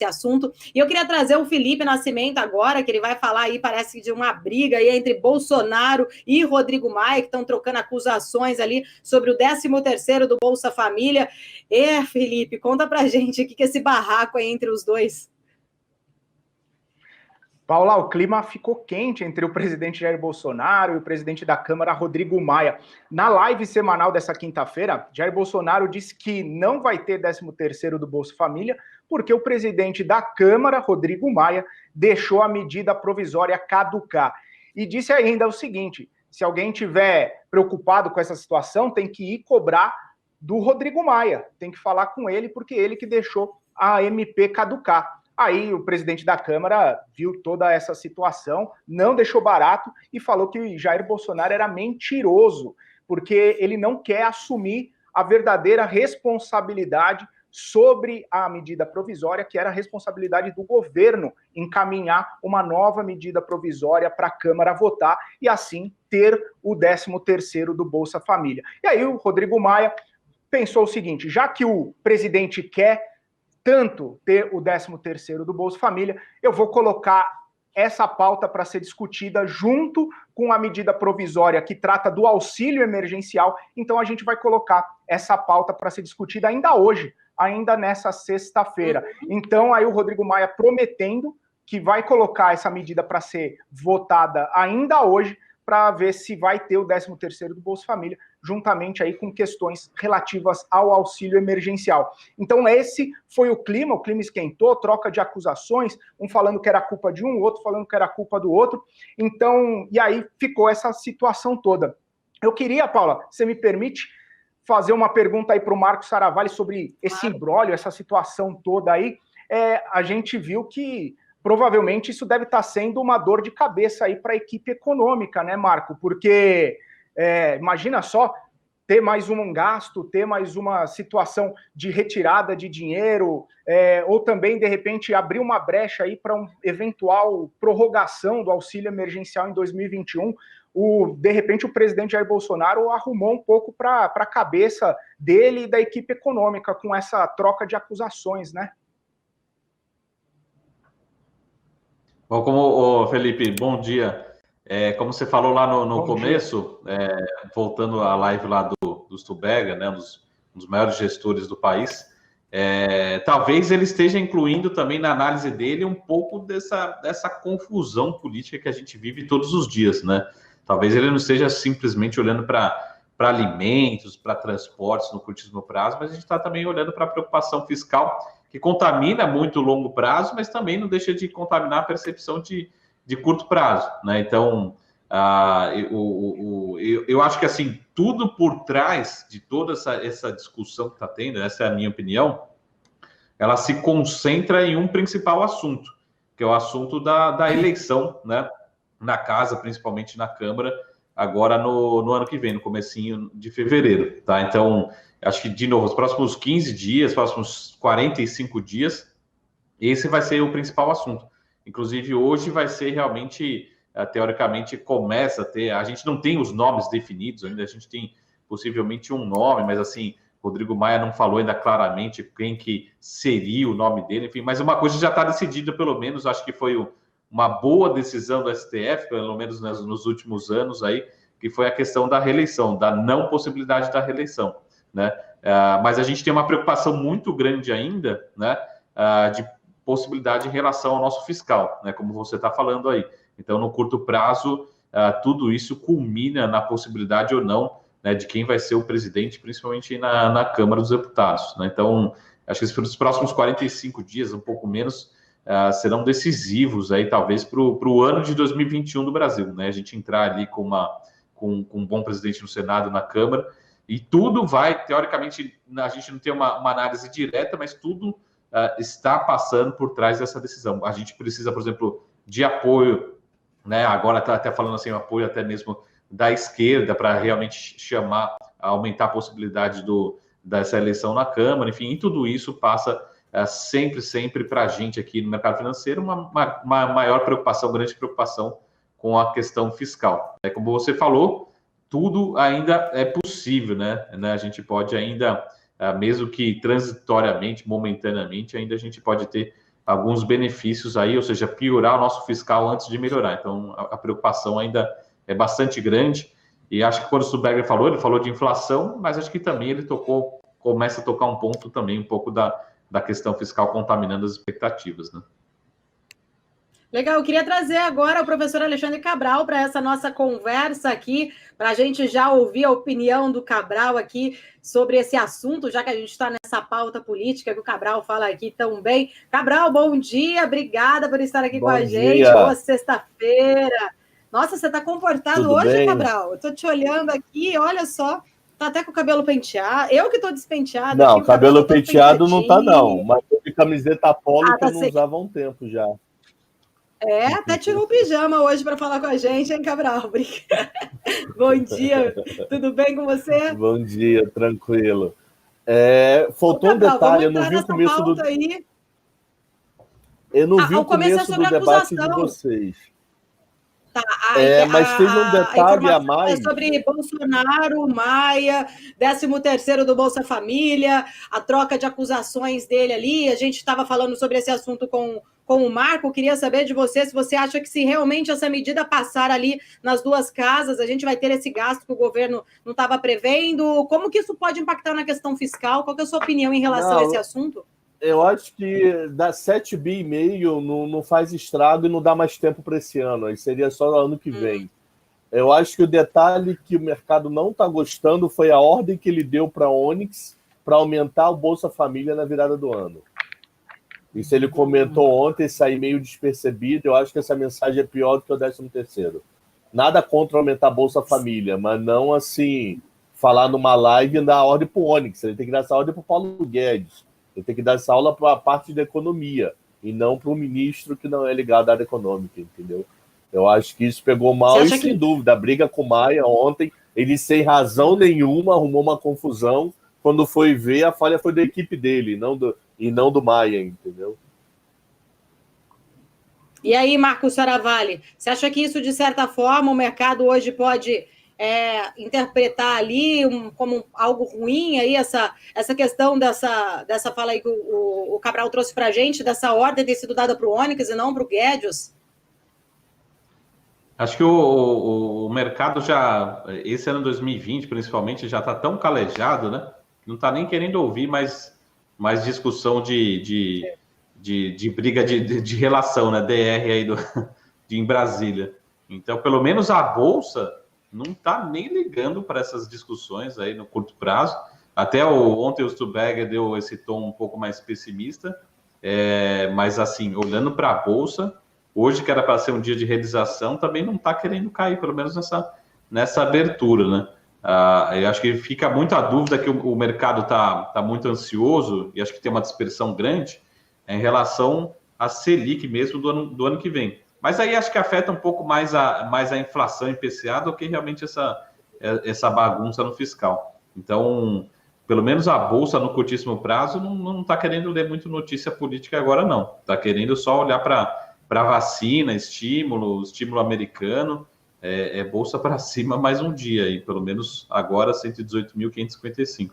assunto. E eu queria trazer o Felipe Nascimento agora, que ele vai falar aí, parece, de uma briga aí entre Bolsonaro e Rodrigo Maia, que estão trocando acusações ali sobre o 13º do Bolsa Família. Felipe, conta pra gente o que é esse barraco aí entre os dois. Paula, o clima ficou quente entre o presidente Jair Bolsonaro e o presidente da Câmara, Rodrigo Maia. Na live semanal dessa quinta-feira, Jair Bolsonaro disse que não vai ter 13º do Bolsa Família, porque o presidente da Câmara, Rodrigo Maia, deixou a medida provisória caducar. E disse ainda o seguinte: se alguém estiver preocupado com essa situação, tem que ir cobrar do Rodrigo Maia, tem que falar com ele, porque ele que deixou a MP caducar. Aí o presidente da Câmara viu toda essa situação, não deixou barato e falou que Jair Bolsonaro era mentiroso, porque ele não quer assumir a verdadeira responsabilidade sobre a medida provisória, que era a responsabilidade do governo encaminhar uma nova medida provisória para a Câmara votar e assim ter o 13º do Bolsa Família. E aí o Rodrigo Maia pensou o seguinte: já que o presidente quer tanto ter o 13º do Bolsa Família, eu vou colocar essa pauta para ser discutida junto com a medida provisória que trata do auxílio emergencial. Então a gente vai colocar essa pauta para ser discutida ainda hoje, ainda nessa sexta-feira. Então aí o Rodrigo Maia prometendo que vai colocar essa medida para ser votada ainda hoje, para ver se vai ter o 13º do Bolsa Família, juntamente aí com questões relativas ao auxílio emergencial. Então esse foi o clima esquentou, troca de acusações, um falando que era culpa de um, outro falando que era culpa do outro. Então, e aí ficou essa situação toda. Eu queria, Paula, você me permite fazer uma pergunta aí para o Marcos Saravalli sobre esse imbróglio, essa situação toda aí. A gente viu que provavelmente isso deve estar sendo uma dor de cabeça aí para a equipe econômica, né, Marco? Porque imagina só ter mais um gasto, ter mais uma situação de retirada de dinheiro, ou também, de repente, abrir uma brecha aí para uma eventual prorrogação do auxílio emergencial em 2021. De repente, o presidente Jair Bolsonaro arrumou um pouco para a cabeça dele e da equipe econômica com essa troca de acusações, né? Bom, Felipe, bom dia. Como você falou lá no começo, voltando à live lá do Stuberger, né, um dos maiores gestores do país, talvez ele esteja incluindo também na análise dele um pouco dessa confusão política que a gente vive todos os dias, né? Talvez ele não esteja simplesmente olhando para alimentos, para transportes no curtíssimo prazo, mas a gente está também olhando para a preocupação fiscal, que contamina muito o longo prazo, mas também não deixa de contaminar a percepção de curto prazo, né? Então, eu acho que, assim, tudo por trás de toda essa discussão que está tendo, essa é a minha opinião, ela se concentra em um principal assunto, que é o assunto da eleição, né? Na casa, principalmente na Câmara, agora no ano que vem, no comecinho de fevereiro, tá? Então, acho que, de novo, os próximos 15 dias, próximos 45 dias, esse vai ser o principal assunto. Inclusive, hoje vai ser realmente, teoricamente, começa a ter... A gente não tem os nomes definidos ainda, a gente tem possivelmente um nome, mas, assim, Rodrigo Maia não falou ainda claramente quem que seria o nome dele, enfim, mas uma coisa já está decidida, pelo menos, acho que foi uma boa decisão do STF, pelo menos nos últimos anos aí, que foi a questão da reeleição, da não possibilidade da reeleição, né? Mas a gente tem uma preocupação muito grande ainda, né, de possibilidade em relação ao nosso fiscal, né, como você está falando aí. Então, no curto prazo, tudo isso culmina na possibilidade ou não, né, de quem vai ser o presidente, principalmente na Câmara dos Deputados, né? Então, acho que os próximos 45 dias, um pouco menos, serão decisivos aí, talvez, para o ano de 2021 do Brasil, né? A gente entrar ali com um bom presidente no Senado, na Câmara, e tudo vai, teoricamente, a gente não tem uma análise direta, mas tudo está passando por trás dessa decisão. A gente precisa, por exemplo, de apoio, né? Agora está até falando assim, apoio até mesmo da esquerda para realmente aumentar a possibilidade dessa eleição na Câmara, enfim, e tudo isso passa sempre para a gente aqui no mercado financeiro uma maior preocupação, grande preocupação com a questão fiscal. Como você falou, tudo ainda é possível, né? A gente pode ainda, mesmo que transitoriamente, momentaneamente, ainda a gente pode ter alguns benefícios aí, ou seja, piorar o nosso fiscal antes de melhorar. Então, a preocupação ainda é bastante grande. E acho que quando o Stuttberger falou, ele falou de inflação, mas acho que também ele começa a tocar um ponto também, um pouco da questão fiscal contaminando as expectativas, né? Legal, eu queria trazer agora o professor Alexandre Cabral para essa nossa conversa aqui, para a gente já ouvir a opinião do Cabral aqui sobre esse assunto, já que a gente está nessa pauta política que o Cabral fala aqui tão bem. Cabral, bom dia, obrigada por estar aqui com a gente. Boa sexta-feira. Nossa, você está comportado Tudo hoje, bem? Cabral? Eu estou te olhando aqui, olha só, tá até com o cabelo penteado. Eu que estou despenteado. Não, aqui, cabelo penteado não tá, não. Mas de camiseta polo que eu não usava há um tempo já. Até tirou o pijama hoje para falar com a gente, hein, Cabral? Bom dia, tudo bem com você? Bom dia, tranquilo. Faltou um detalhe, eu não vi o começo do... Aí. Eu não vi o começo do debate de vocês. Tá, mas teve um detalhe a mais. É sobre Bolsonaro, Maia, 13º do Bolsa Família, a troca de acusações dele ali. A gente estava falando sobre esse assunto com o Marco. Queria saber de você se você acha que se realmente essa medida passar ali nas duas casas, a gente vai ter esse gasto que o governo não estava prevendo. Como que isso pode impactar na questão fiscal? Qual que é a sua opinião em relação a esse assunto? Eu acho que dá 7,5 bi não faz estrago e não dá mais tempo para esse ano. Aí seria só no ano que vem. Eu acho que o detalhe que o mercado não está gostando foi a ordem que ele deu para a Onyx para aumentar o Bolsa Família na virada do ano. Isso ele comentou ontem, saiu meio despercebido. Eu acho que essa mensagem é pior do que o 13º. Nada contra aumentar a Bolsa Família, mas não assim, falar numa live e dar ordem para o Onyx. Ele tem que dar essa ordem para o Paulo Guedes. Ele tem que dar essa aula para a parte da economia e não para o ministro que não é ligado à área econômica, entendeu? Eu acho que isso pegou mal e, sem dúvida, a briga com o Maia ontem, ele sem razão nenhuma arrumou uma confusão. Quando foi ver, a falha foi da equipe dele e não do Maia, entendeu? E aí, Marcos Saravalli, você acha que isso, de certa forma, o mercado hoje pode interpretar ali como algo ruim, aí essa questão dessa fala aí que o Cabral trouxe para a gente, dessa ordem ter sido dada para o Onyx e não para o Guedes? Acho que o mercado já, esse ano 2020, principalmente, já está tão calejado, né? Não está nem querendo ouvir mais discussão de briga de relação, né? DR aí em Brasília. Então, pelo menos a Bolsa não está nem ligando para essas discussões aí no curto prazo. Até ontem o Stuttberger deu esse tom um pouco mais pessimista, mas assim, olhando para a Bolsa, hoje que era para ser um dia de realização, também não está querendo cair, pelo menos nessa abertura, né? Eu acho que fica muito a dúvida que o mercado está muito ansioso, e acho que tem uma dispersão grande em relação à Selic mesmo do ano que vem. Mas aí acho que afeta um pouco mais a inflação IPCA do que realmente essa bagunça no fiscal. Então, pelo menos a Bolsa no curtíssimo prazo não está querendo ler muito notícia política agora, não. Está querendo só olhar para vacina, estímulo americano, Bolsa para cima mais um dia, e pelo menos agora 118.555.